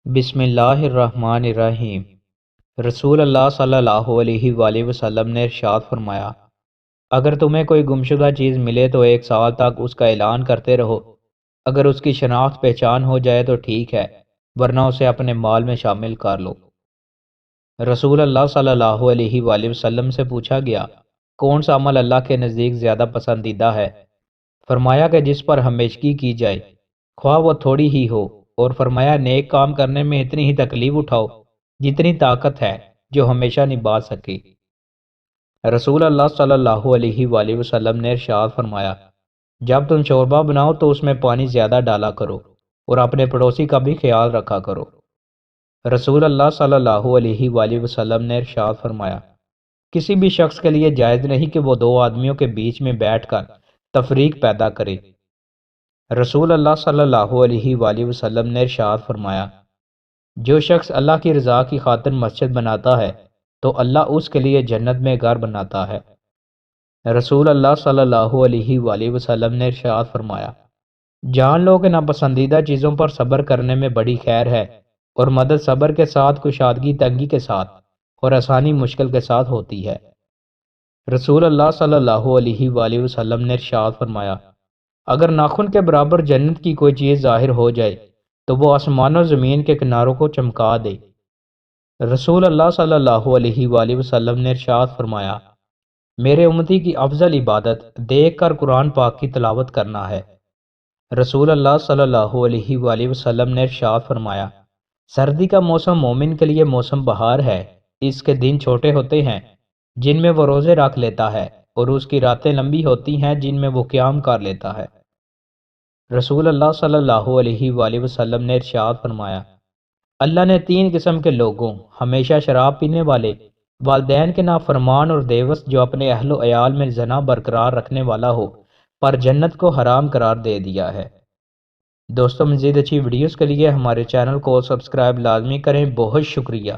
بسم اللہ الرحمن الرحیم۔ رسول اللہ صلی اللہ علیہ وآلہ وسلم نے ارشاد فرمایا، اگر تمہیں کوئی گمشدہ چیز ملے تو 1 سال تک اس کا اعلان کرتے رہو۔ اگر اس کی شناخت پہچان ہو جائے تو ٹھیک ہے، ورنہ اسے اپنے مال میں شامل کر لو۔ رسول اللہ صلی اللہ علیہ وآلہ وسلم سے پوچھا گیا، کون سا عمل اللہ کے نزدیک زیادہ پسندیدہ ہے؟ فرمایا کہ جس پر ہمیشگی کی جائے، خواہ وہ تھوڑی ہی ہو، اور فرمایا نیک کام کرنے میں اتنی ہی تکلیف اٹھاؤ جتنی طاقت ہے جو ہمیشہ نبھا سکے۔ رسول اللہ صلی اللہ علیہ وآلہ وسلم نے ارشاد فرمایا، جب تم شوربہ بناؤ تو اس میں پانی زیادہ ڈالا کرو اور اپنے پڑوسی کا بھی خیال رکھا کرو۔ رسول اللہ صلی اللہ علیہ وآلہ وسلم نے ارشاد فرمایا، کسی بھی شخص کے لیے جائز نہیں کہ وہ 2 آدمیوں کے بیچ میں بیٹھ کر تفریق پیدا کرے۔ رسول اللہ صلی اللہ علیہ وآلہ وسلم نے ارشاد فرمایا، جو شخص اللہ کی رضا کی خاطر مسجد بناتا ہے تو اللہ اس کے لیے جنت میں گھر بناتا ہے۔ رسول اللہ صلی اللہ علیہ وآلہ وسلم نے ارشاد فرمایا، جان لو کہ ناپسندیدہ چیزوں پر صبر کرنے میں بڑی خیر ہے، اور مدد صبر کے ساتھ، کشادگی تنگی کے ساتھ، اور آسانی مشکل کے ساتھ ہوتی ہے۔ رسول اللہ صلی اللہ علیہ وآلہ وسلم نے ارشاد فرمایا، اگر ناخن کے برابر جنت کی کوئی چیز ظاہر ہو جائے تو وہ آسمان و زمین کے کناروں کو چمکا دے۔ رسول اللہ صلی اللہ علیہ وآلہ وسلم نے ارشاد فرمایا، میرے امتی کی افضل عبادت دیکھ کر قرآن پاک کی تلاوت کرنا ہے۔ رسول اللہ صلی اللہ علیہ وآلہ وسلم نے ارشاد فرمایا، سردی کا موسم مومن کے لیے موسم بہار ہے، اس کے دن چھوٹے ہوتے ہیں جن میں وہ روزے رکھ لیتا ہے، اور اس کی راتیں لمبی ہوتی ہیں جن میں وہ قیام کر لیتا ہے۔ رسول اللہ صلی اللہ علیہ وآلہ وسلم نے ارشاد فرمایا، اللہ نے 3 قسم کے لوگوں، ہمیشہ شراب پینے والے، والدین کے نافرمان، اور دیوس جو اپنے اہل و عیال میں زنا برقرار رکھنے والا ہو، پر جنت کو حرام قرار دے دیا ہے۔ دوستو، مزید اچھی ویڈیوز کے لیے ہمارے چینل کو سبسکرائب لازمی کریں۔ بہت شکریہ۔